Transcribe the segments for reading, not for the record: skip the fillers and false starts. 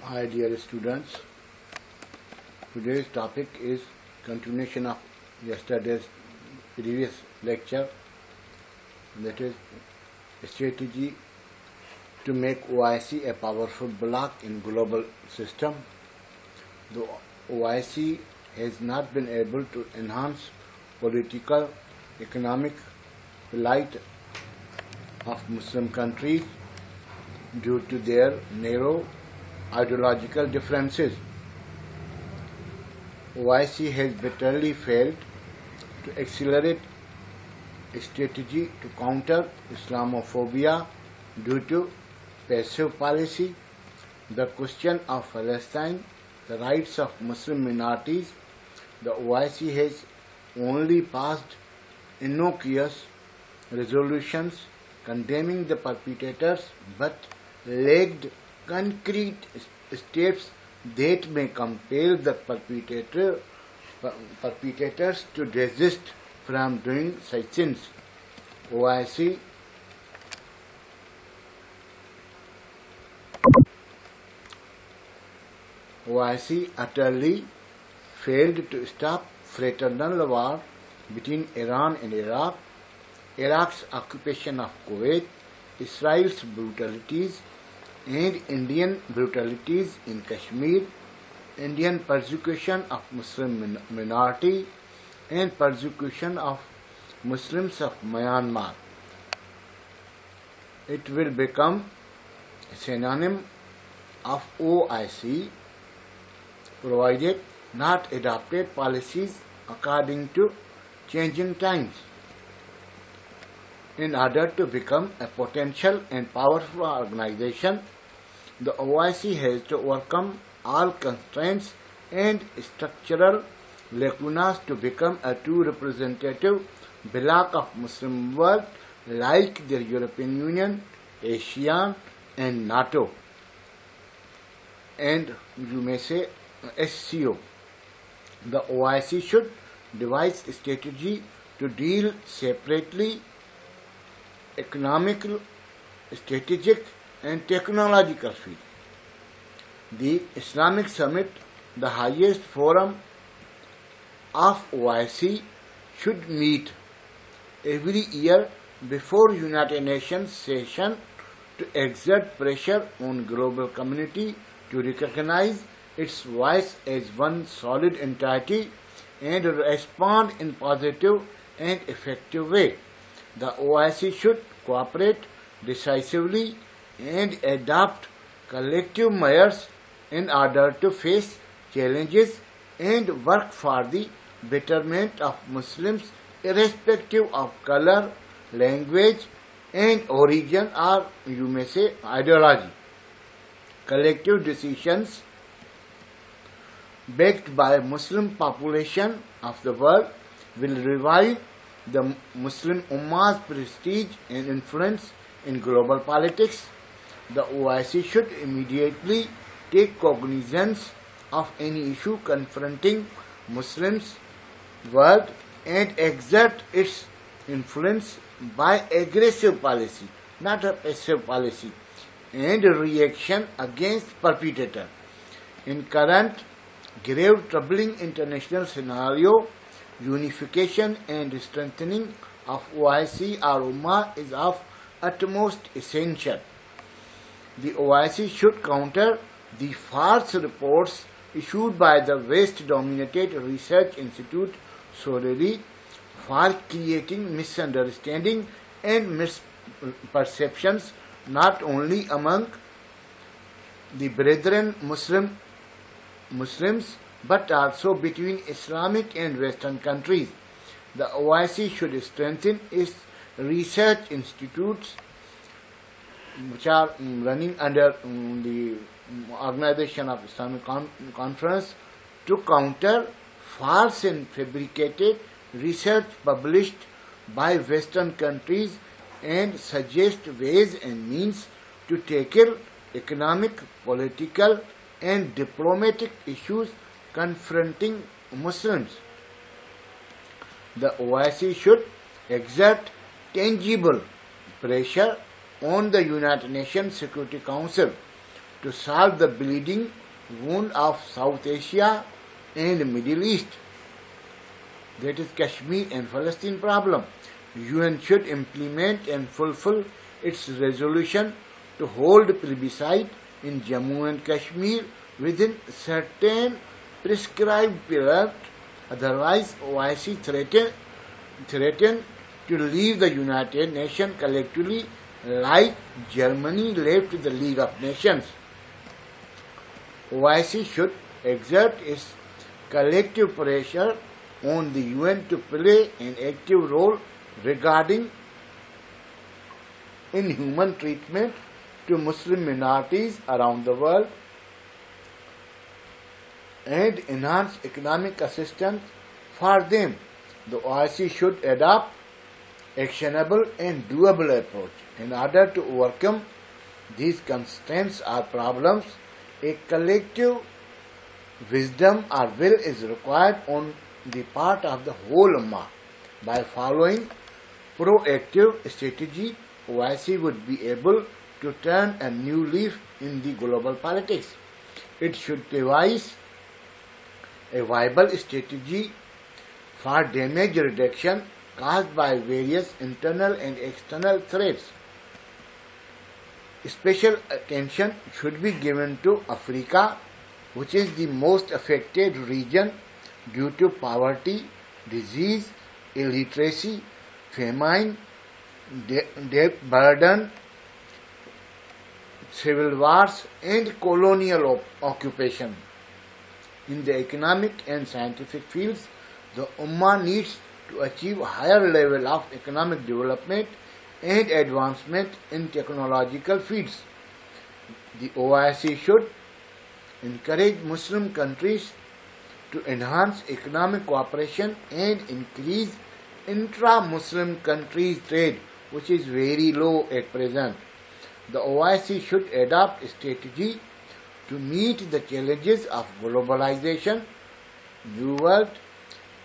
Hi dear students, today's topic is continuation of yesterday's previous lecture, that is strategy to make OIC a powerful bloc in global system. The OIC has not been able to enhance political, economic plight of Muslim countries due to their narrow ideological differences. OIC has bitterly failed to accelerate a strategy to counter Islamophobia due to passive policy, the question of Palestine, the rights of Muslim minorities. The OIC has only passed innocuous resolutions condemning the perpetrators but lacked concrete steps that may compel the perpetrators to desist from doing such sins. OIC utterly failed to stop fraternal war between Iran and Iraq, Iraq's occupation of Kuwait, Israel's brutalities, and Indian brutalities in Kashmir, Indian persecution of Muslim minority, and persecution of Muslims of Myanmar. It will become a synonym of OIC provided not adopted policies according to changing times. In order to become a potential and powerful organization, the OIC has to overcome all constraints and structural lacunas to become a true representative bloc of Muslim world like the European Union, ASEAN, and NATO, and you may say SCO. The OIC should devise a strategy to deal separately economic, strategic, and technological field. The Islamic Summit, the highest forum of OIC, should meet every year before United Nations session to exert pressure on global community to recognize its voice as one solid entity and respond in positive and effective way. The OIC should cooperate decisively and adopt collective measures in order to face challenges and work for the betterment of Muslims irrespective of color, language, and origin, or you may say ideology. Collective decisions backed by Muslim population of the world will revive the Muslim Ummah's prestige and influence in global politics. The OIC should immediately take cognizance of any issue confronting Muslims world and exert its influence by aggressive policy, not a passive policy, and reaction against perpetrator. In current grave troubling international scenario, unification and strengthening of OIC or Ummah is of utmost essential. The OIC should counter the false reports issued by the West-dominated research institute solely for creating misunderstanding and misperceptions not only among the brethren Muslims but also between Islamic and Western countries. The OIC should strengthen its research institutes which are running under the Organization of Islamic Conference to counter false and fabricated research published by Western countries and suggest ways and means to tackle economic, political, and diplomatic issues confronting Muslims. The OIC should exert tangible pressure on the United Nations Security Council to solve the bleeding wound of South Asia and Middle East, that is Kashmir and Palestine problem. UN should implement and fulfill its resolution to hold plebiscite in Jammu and Kashmir within certain prescribed period. Otherwise, OIC threaten to leave the United Nations collectively, like Germany left the League of Nations. OIC should exert its collective pressure on the UN to play an active role regarding inhuman treatment to Muslim minorities around the world and enhance economic assistance for them. The OIC should adopt actionable and doable approach. In order to overcome these constraints or problems, a collective wisdom or will is required on the part of the whole Ummah. By following proactive strategy, OIC would be able to turn a new leaf in the global politics. It should devise a viable strategy for damage reduction caused by various internal and external threats. Special attention should be given to Africa, which is the most affected region due to poverty, disease, illiteracy, famine, debt burden, civil wars, and colonial occupation. In the economic and scientific fields, the Ummah needs to achieve a higher level of economic development and advancement in technological fields. The OIC should encourage Muslim countries to enhance economic cooperation and increase intra-Muslim countries trade, which is very low at present. The OIC should adopt a strategy to meet the challenges of globalization, New World,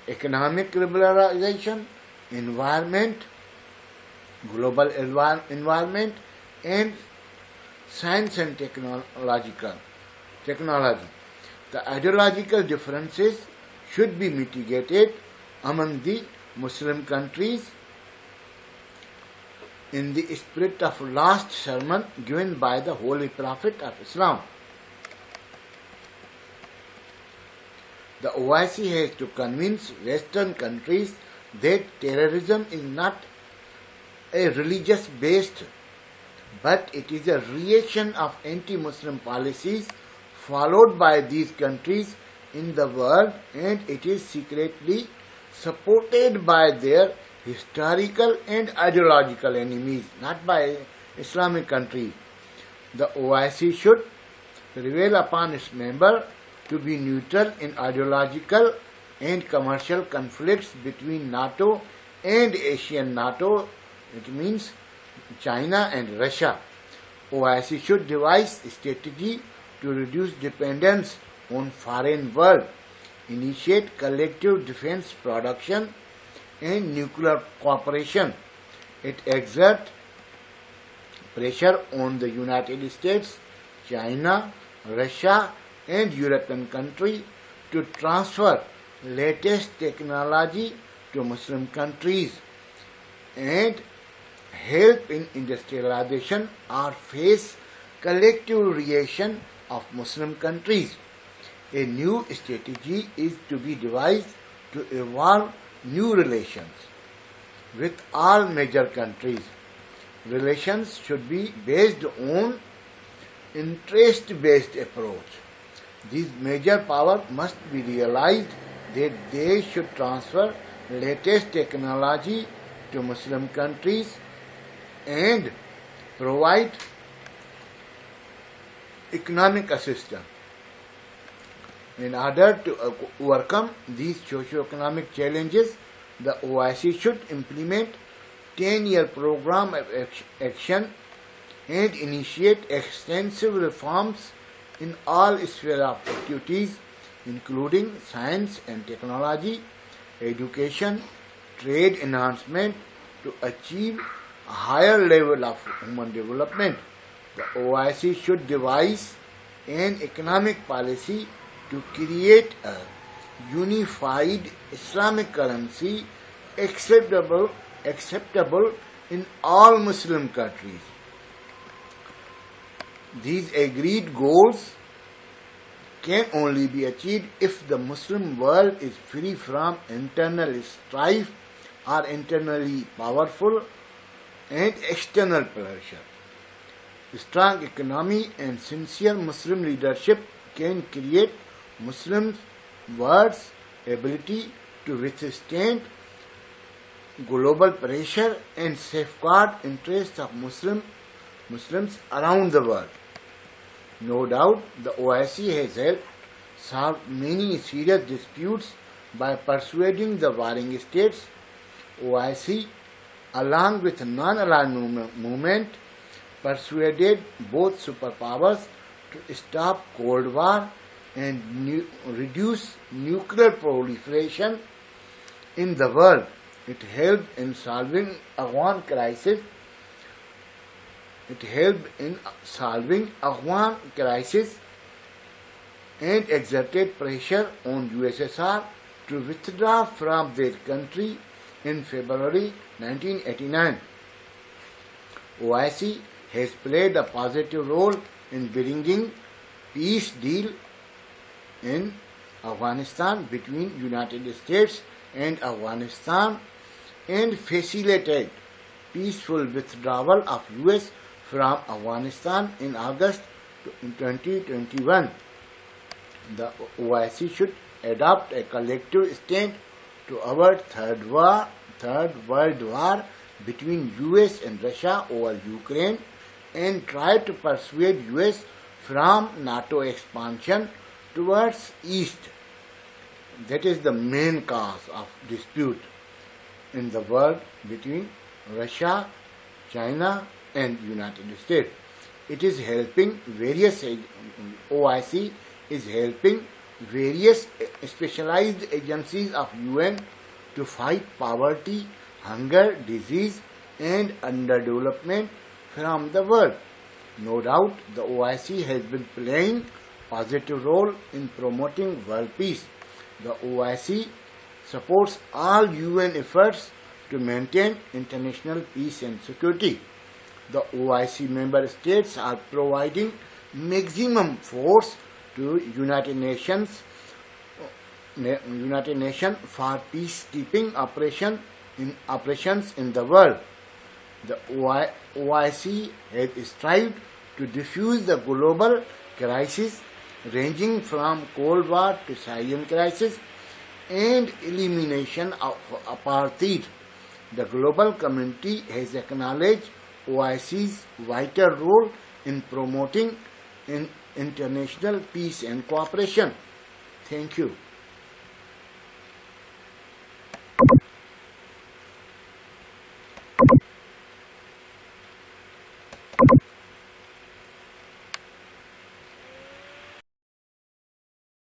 economic liberalization, environment, global environment, and science and technology. The ideological differences should be mitigated among the Muslim countries in the spirit of last sermon given by the Holy Prophet of Islam. The OIC has to convince Western countries that terrorism is not a religious-based, but it is a reaction of anti-Muslim policies followed by these countries in the world, and it is secretly supported by their historical and ideological enemies, not by Islamic countries. The OIC should prevail upon its members to be neutral in ideological and commercial conflicts between NATO and Asian NATO, it means China and Russia. OIC should devise a strategy to reduce dependence on foreign world, initiate collective defense production and nuclear cooperation. It exert pressure on the United States, China, Russia and European countries to transfer latest technology to Muslim countries and help in industrialization or face collective reaction of Muslim countries. A new strategy is to be devised to evolve new relations with all major countries. Relations should be based on interest-based approach. These major powers must be realized that they should transfer latest technology to Muslim countries and provide economic assistance. In order to overcome these socio-economic challenges, the OIC should implement 10-year program of action and initiate extensive reforms in all spheres of activities, including science and technology, education, trade enhancement, to achieve a higher level of human development. The OIC should devise and economic policy to create a unified Islamic currency acceptable in all Muslim countries. These agreed goals can only be achieved if the Muslim world is free from internal strife or internally powerful and external pressure. Strong economy and sincere Muslim leadership can create Muslim world's ability to withstand global pressure and safeguard interests of Muslims around the world. No doubt, the OIC has helped solve many serious disputes by persuading the warring states. OIC, along with the non-aligned movement, persuaded both superpowers to stop Cold War and reduce nuclear proliferation in the world. It helped in solving Afghan crisis. And exerted pressure on USSR to withdraw from their country in February 1989. OIC has played a positive role in bringing peace deal in Afghanistan between United States and Afghanistan and facilitated peaceful withdrawal of US from Afghanistan in August 2021. The OIC should adopt a collective stand to avoid third world war between US and Russia over Ukraine and try to persuade US from NATO expansion towards East. That is the main cause of dispute in the world between Russia, China and United States. It is helping OIC is helping various specialized agencies of UN to fight poverty, hunger, disease and underdevelopment from the world. No doubt, the OIC has been playing positive role in promoting world peace. The OIC supports all UN efforts to maintain international peace and security. The OIC member states are providing maximum force to United Nations for peacekeeping operations in the world. The OIC has strived to defuse the global crisis ranging from Cold War to Syrian crisis and elimination of apartheid. The global community has acknowledged OIC's vital role in promoting international peace and cooperation. Thank you.